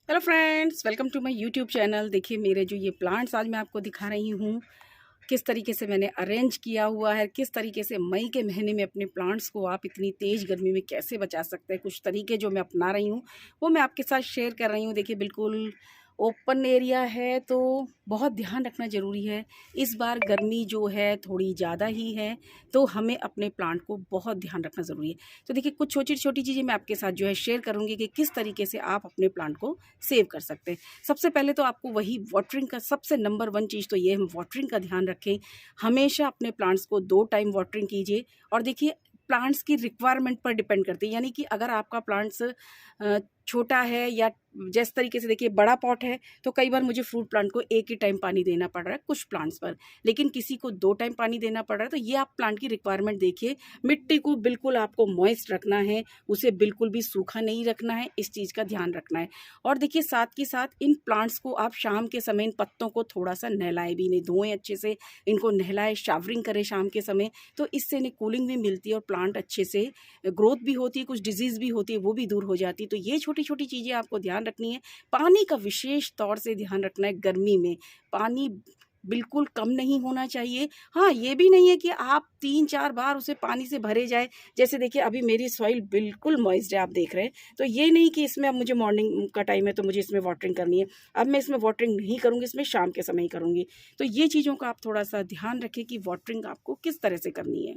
Hello friends, welcome to my YouTube channel. देखिए मेरे जो ये प्लांट्स आज मैं आपको दिखा रही हूँ, किस तरीके से मैंने अरेंज किया हुआ है, किस तरीके से मई के महीने में अपने प्लांट्स को आप इतनी तेज़ गर्मी में कैसे बचा सकते हैं। कुछ तरीके जो मैं अपना रही हूँ वो मैं आपके साथ शेयर कर रही हूँ। देखिए बिल्कुल ओपन एरिया है तो बहुत ध्यान रखना ज़रूरी है। इस बार गर्मी जो है थोड़ी ज़्यादा ही है, तो हमें अपने प्लांट को बहुत ध्यान रखना ज़रूरी है। तो देखिए कुछ छोटी छोटी चीज़ें मैं आपके साथ जो है शेयर करूँगी कि किस तरीके से आप अपने प्लांट को सेव कर सकते हैं। सबसे पहले तो आपको वही वाटरिंग का सबसे नंबर 1 चीज़ तो ये है, हम वाटरिंग का ध्यान रखें। हमेशा अपने प्लांट्स को 2 टाइम वाटरिंग कीजिए। और देखिए प्लांट्स की रिक्वायरमेंट पर डिपेंड करती है, यानी कि अगर आपका प्लांट्स छोटा है या जिस तरीके से देखिए बड़ा पॉट है तो कई बार मुझे फ्रूट प्लांट को एक ही टाइम पानी देना पड़ रहा है कुछ प्लांट्स पर, लेकिन किसी को 2 टाइम पानी देना पड़ रहा है। तो ये आप प्लांट की रिक्वायरमेंट देखिए। मिट्टी को बिल्कुल आपको मॉइस्ट रखना है, उसे बिल्कुल भी सूखा नहीं रखना है, इस चीज़ का ध्यान रखना है। और देखिए साथ के साथ इन प्लांट्स को आप शाम के समय इन पत्तों को थोड़ा सा नहलाएं भी, नहीं धोएं अच्छे से, इनको नहलाएं, शावरिंग करें शाम के समय, तो इससे इन्हें कूलिंग भी मिलती है और प्लांट अच्छे से ग्रोथ भी होती है, कुछ डिजीज़ भी होती है वो भी दूर हो जाती है। तो ये छोटी छोटी चीज़ें आपको ध्यान रखनी है। पानी का विशेष तौर से ध्यान रखना है। गर्मी में पानी बिल्कुल कम नहीं होना चाहिए। हाँ, ये भी नहीं है कि आप 3-4 बार उसे पानी से भरे जाए। जैसे देखिए अभी मेरी सॉइल बिल्कुल मॉइस्ड है, आप देख रहे हैं। तो ये नहीं कि इसमें अब मुझे मॉर्निंग का टाइम है तो मुझे इसमें वाटरिंग करनी है। अब मैं इसमें वाटरिंग नहीं करूँगी, इसमें शाम के समय ही करूँगी। तो ये चीज़ों का आप थोड़ा-सा ध्यान रखें कि वाटरिंग आपको किस तरह से करनी है।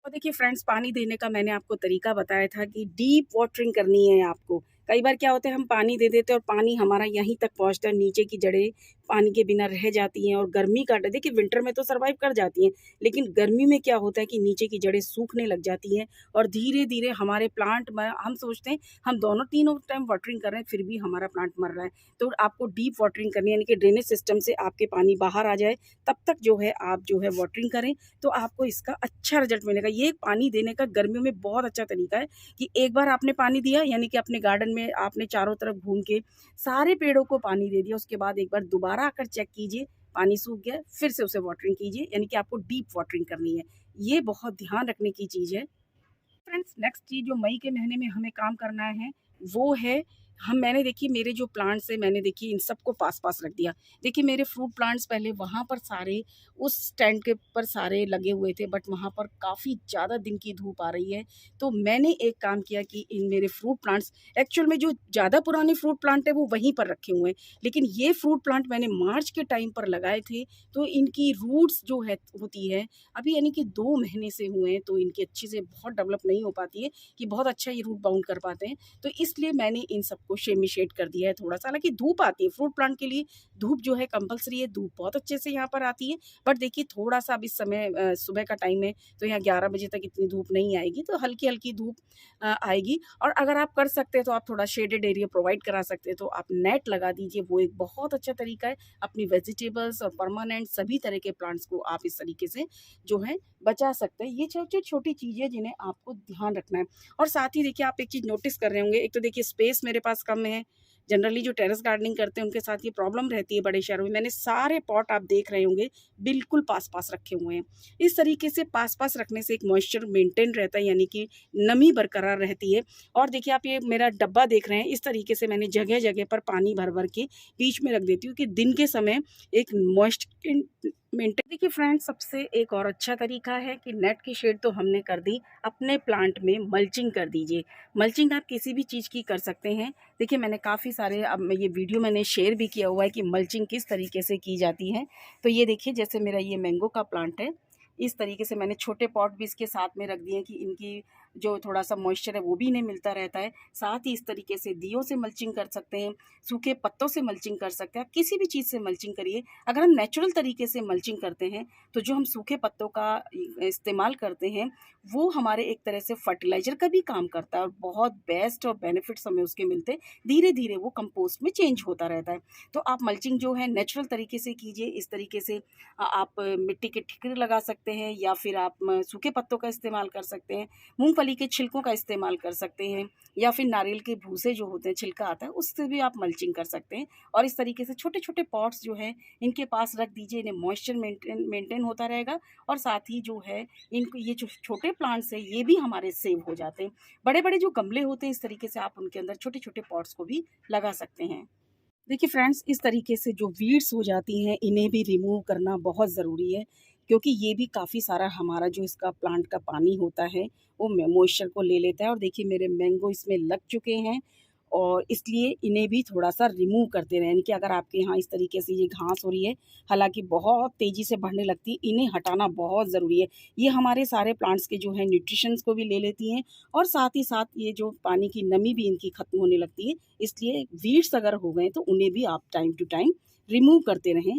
और देखिए फ्रेंड्स, पानी देने का मैंने आपको तरीका बताया था कि डीप वाटरिंग करनी है आपको। कई बार क्या होता है, हम पानी दे देते हैं और पानी हमारा यहीं तक पहुंचता है, नीचे की जड़ें पानी के बिना रह जाती हैं। और गर्मी का देखिए विंटर में तो सर्वाइव कर जाती हैं, लेकिन गर्मी में क्या होता है कि नीचे की जड़ें सूखने लग जाती हैं और धीरे धीरे हमारे प्लांट में हम सोचते हैं हम दोनों तीनों टाइम वाटरिंग कर रहे हैं फिर भी हमारा प्लांट मर रहा है। तो आपको डीप वाटरिंग करनी है, यानी कि ड्रेनेज सिस्टम से आपके पानी बाहर आ जाए तब तक जो है आप जो है वाटरिंग करें, तो आपको इसका अच्छा रिजल्ट मिलेगा। ये पानी देने का गर्मियों में बहुत अच्छा तरीका है कि एक बार आपने पानी दिया, यानी कि अपने गार्डन में आपने चारों तरफ घूम के सारे पेड़ों को पानी दे दिया, उसके बाद एक बार दोबारा आकर चेक कीजिए पानी सूख गया, फिर से उसे वाटरिंग कीजिए, यानी कि आपको डीप वाटरिंग करनी है। ये बहुत ध्यान रखने की चीज़ है। फ्रेंड्स, नेक्स्ट चीज़ जो मई के महीने में हमें काम करना है वो है, हम मैंने देखिए मेरे जो प्लांट्स है मैंने देखिए इन सबको पास पास रख दिया। देखिए मेरे फ्रूट प्लांट्स पहले वहाँ पर सारे उस स्टैंड के पर सारे लगे हुए थे, बट वहाँ पर काफ़ी ज़्यादा दिन की धूप आ रही है। तो मैंने एक काम किया कि इन मेरे फ्रूट प्लांट्स, एक्चुअल में जो ज़्यादा पुराने फ्रूट प्लांट है वो वहीं पर रखे हुए हैं, लेकिन ये फ्रूट प्लांट मैंने मार्च के टाइम पर लगाए थे। तो इनकी रूट्स जो है होती है अभी, यानी कि 2 महीने से हुए हैं, तो इनकी अच्छे से बहुत डेवलप नहीं हो पाती है कि बहुत अच्छा ये रूट बाउंड कर पाते हैं। तो इसलिए मैंने इन सबको सेमी शेड कर दिया है थोड़ा-सा। हालाँकि धूप आती है, फ्रूट प्लांट के लिए धूप जो है कंपल्सरी है, धूप बहुत अच्छे से यहाँ पर आती है। बट देखिए थोड़ा-सा अब इस समय सुबह का टाइम है, तो यहाँ 11 बजे तक इतनी धूप नहीं आएगी, तो हल्की-हल्की धूप आएगी। और अगर आप कर सकते हैं तो आप थोड़ा शेडेड एरिया प्रोवाइड करा सकते हैं, तो आप नेट लगा दीजिए, वो एक बहुत अच्छा तरीका है। अपनी वेजिटेबल्स और परमानेंट सभी तरह के प्लांट्स को आप इस तरीके से जो है बचा सकते हैं। ये छोटी-छोटी चीज़ें जिन्हें आपको ध्यान रखना है। और साथ ही देखिए आप एक चीज़ नोटिस कर रहे होंगे, एक तो देखिए स्पेस मेरे पास कम है। जनरली जो टेरेस गार्डनिंग करते हैं उनके साथ ये प्रॉब्लम रहती है बड़े शहरों में। मैंने सारे पॉट आप देख रहे होंगे बिल्कुल पास-पास रखे हुए हैं। इस तरीके से पास-पास रखने से एक मॉइस्चर मेंटेन रहता है, यानी कि नमी बरकरार रहती है। और देखिए आप ये मेरा डब्बा देख रहे हैं, इस तरीके से मैंने जगह-जगह पर पानी भर-भर के बीच में रख देती हूँ कि दिन के समय एक मॉइस्ट मेंटेन। देखिए फ्रेंड्स, सबसे एक और अच्छा तरीका है कि नेट की शेड तो हमने कर दी, अपने प्लांट में मल्चिंग कर दीजिए। मल्चिंग आप किसी भी चीज़ की कर सकते हैं। देखिए मैंने काफ़ी सारे, अब मैं ये वीडियो मैंने शेयर भी किया हुआ है कि मल्चिंग किस तरीके से की जाती है। तो ये देखिए जैसे मेरा ये मैंगो का प्लांट है, इस तरीके से मैंने छोटे पॉट भी इसके साथ में रख दिए कि इनकी जो थोड़ा सा मॉइस्चर है वो भी इन्हें मिलता रहता है। साथ ही इस तरीके से दियों से मल्चिंग कर सकते हैं, सूखे पत्तों से मल्चिंग कर सकते हैं, आप किसी भी चीज़ से मल्चिंग करिए। अगर हम नेचुरल तरीके से मल्चिंग करते हैं तो जो हम सूखे पत्तों का इस्तेमाल करते हैं वो हमारे एक तरह से फर्टिलाइज़र का भी काम करता है और बहुत बेस्ट और बेनिफिट्स हमें उसके मिलते हैं। धीरे-धीरे वो कंपोस्ट में चेंज होता रहता है। तो आप मल्चिंग जो है नेचुरल तरीके से कीजिए। इस तरीके से आप मिट्टी के ठिकरे लगा सकते हैं या फिर आप सूखे पत्तों का इस्तेमाल कर सकते हैं, मूँगफली के छिलकों का इस्तेमाल कर सकते हैं, या फिर नारियल के भूसे जो होते हैं, छिलका आता है, उससे भी आप मल्चिंग कर सकते हैं। और इस तरीके से छोटे-छोटे पॉट्स जो हैं इनके पास रख दीजिए, इन्हें मॉइस्चर मेंटेन होता रहेगा। और साथ ही जो है इनको ये जो छोटे प्लांट्स हैं ये भी हमारे सेव हो जाते हैं। बड़े-बड़े जो गमले होते हैं इस तरीके से आप उनके अंदर छोटे-छोटे पॉट्स को भी लगा सकते हैं। देखिए फ्रेंड्स, इस तरीके से जो वीड्स हो जाती हैं इन्हें भी रिमूव करना बहुत ज़रूरी है, क्योंकि ये भी काफ़ी सारा हमारा जो इसका प्लांट का पानी होता है वो मॉइस्चर को ले लेता है। और देखिए मेरे मैंगो इसमें लग चुके हैं और इसलिए इन्हें भी थोड़ा-सा रिमूव करते रहें। यानी कि अगर आपके यहाँ इस तरीके से ये घास हो रही है, हालाँकि बहुत तेज़ी से बढ़ने लगती है, इन्हें हटाना बहुत ज़रूरी है। ये हमारे सारे प्लांट्स के जो है न्यूट्रिशंस को भी ले लेती हैं और साथ ही साथ ये जो पानी की नमी भी इनकी ख़त्म होने लगती है। इसलिए वीड्स अगर हो गए तो उन्हें भी आप टाइम टू टाइम रिमूव करते रहें।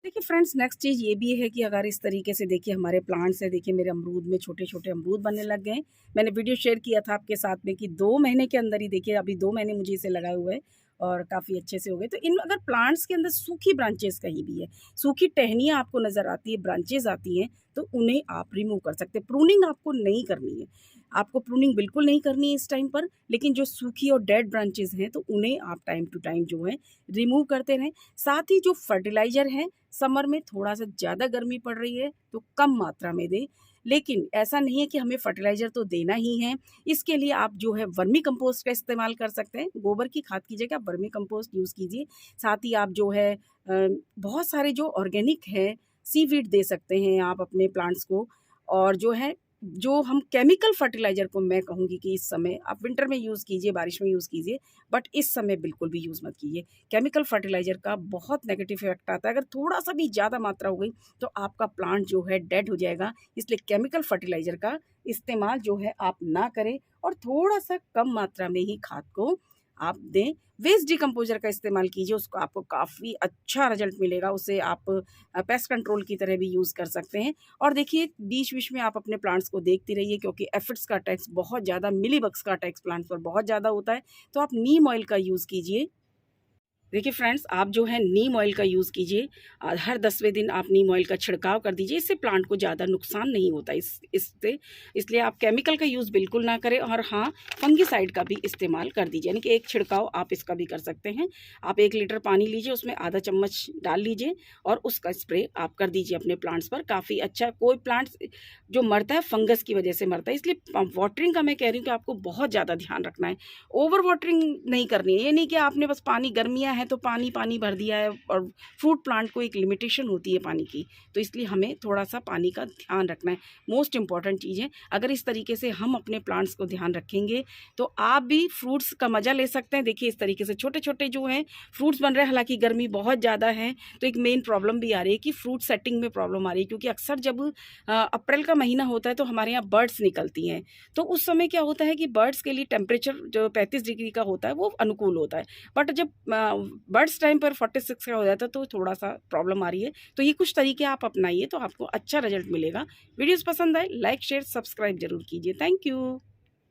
देखिए फ्रेंड्स, नेक्स्ट चीज़ ये भी है कि अगर इस तरीके से देखिए हमारे प्लांट्स है, देखिए मेरे अमरूद में छोटे-छोटे अमरूद बनने लग गए हैं। मैंने वीडियो शेयर किया था आपके साथ में कि 2 महीने के अंदर ही देखिए, अभी 2 महीने मुझे इसे लगाए हुए हैं और काफ़ी अच्छे से हो गए। तो इन अगर प्लांट्स के अंदर सूखी ब्रांचेज़ कहीं भी है, सूखी टहनियाँ आपको नज़र आती है, ब्रांचेज़ आती हैं, तो उन्हें आप रिमूव कर सकते हैं। प्रूनिंग आपको नहीं करनी है, आपको प्रूनिंग बिल्कुल नहीं करनी है इस टाइम पर, लेकिन जो सूखी और डेड ब्रांचेज़ हैं तो उन्हें आप टाइम टू टाइम जो है रिमूव करते रहें। साथ ही जो फर्टिलाइज़र है, समर में थोड़ा-सा ज़्यादा गर्मी पड़ रही है तो कम मात्रा में दें, लेकिन ऐसा नहीं है कि हमें फर्टिलाइज़र तो देना ही है। इसके लिए आप जो है वर्मी कंपोस्ट का इस्तेमाल कर सकते हैं। गोबर की खाद की जगह वर्मी कंपोस्ट यूज़ कीजिए। साथ ही आप जो है बहुत सारे जो ऑर्गेनिक है, सीवीड दे सकते हैं आप अपने प्लांट्स को। और जो है, जो हम केमिकल फर्टिलाइज़र को मैं कहूँगी कि इस समय आप विंटर में यूज़ कीजिए, बारिश में यूज़ कीजिए, बट इस समय बिल्कुल भी यूज़ मत कीजिए। केमिकल फर्टिलाइज़र का बहुत नेगेटिव इफ़ेक्ट आता है। अगर थोड़ा-सा भी ज़्यादा मात्रा हो गई तो आपका प्लांट जो है डेड हो जाएगा। इसलिए केमिकल फर्टिलाइज़र का इस्तेमाल जो है आप ना करें और थोड़ा-सा कम मात्रा में ही खाद को आप दें। वेस्ट डिकम्पोज़र का इस्तेमाल कीजिए, उसको आपको काफ़ी अच्छा रिज़ल्ट मिलेगा। उसे आप पेस्ट कंट्रोल की तरह भी यूज़ कर सकते हैं। और देखिए बीच-बीच में आप अपने प्लांट्स को देखती रहिए, क्योंकि एफिड्स का अटैक्स बहुत ज़्यादा, मिलीबग्स का अटैक्स प्लांट्स पर बहुत ज़्यादा होता है। तो आप नीम ऑयल का यूज़ कीजिए। देखिए फ्रेंड्स, आप जो है नीम ऑयल का यूज़ कीजिए। हर 10वें दिन आप नीम ऑयल का छिड़काव कर दीजिए। इससे प्लांट को ज़्यादा नुकसान नहीं होता इससे। इसलिए आप केमिकल का यूज़ बिल्कुल ना करें। और हाँ, फंगिसाइड का भी इस्तेमाल कर दीजिए, यानी कि एक छिड़काव आप इसका भी कर सकते हैं। आप 1 लीटर पानी लीजिए, उसमें आधा चम्मच डाल लीजिए और उसका स्प्रे आप कर दीजिए अपने प्लांट्स पर। काफ़ी अच्छा, कोई प्लांट्स जो मरता है फंगस की वजह से मरता है। इसलिए वाटरिंग का मैं कह रही हूँ कि आपको बहुत ज़्यादा ध्यान रखना है। ओवर वाटरिंग नहीं करनी है। ये नहीं कि आपने बस पानी, गर्मियाँ हैं तो पानी भर दिया है। और फ्रूट प्लांट को एक लिमिटेशन होती है पानी की, तो इसलिए हमें थोड़ा-सा पानी का ध्यान रखना है। मोस्ट इम्पॉर्टेंट चीज़ है। अगर इस तरीके से हम अपने प्लांट्स को ध्यान रखेंगे तो आप भी फ्रूट्स का मज़ा ले सकते हैं। देखिए इस तरीके से छोटे-छोटे जो हैं फ्रूट्स बन रहे हैं, हालाँकि गर्मी बहुत ज़्यादा है तो एक मेन प्रॉब्लम भी आ रही है कि फ्रूट सेटिंग में प्रॉब्लम आ रही है, क्योंकि अक्सर जब अप्रैल का महीना होता है तो हमारे यहाँ बर्ड्स निकलती हैं। तो उस समय क्या होता है कि बर्ड्स के लिए टेम्परेचर जो 35 डिग्री का होता है वो अनुकूल होता है। बट जब बर्ड्स टाइम पर 46 का हो जाता है तो थोड़ा-सा प्रॉब्लम आ रही है। तो ये कुछ तरीके आप अपनाइए तो आपको अच्छा रिज़ल्ट मिलेगा। वीडियोज़ पसंद आए लाइक, शेयर, सब्सक्राइब ज़रूर कीजिए। Thank you.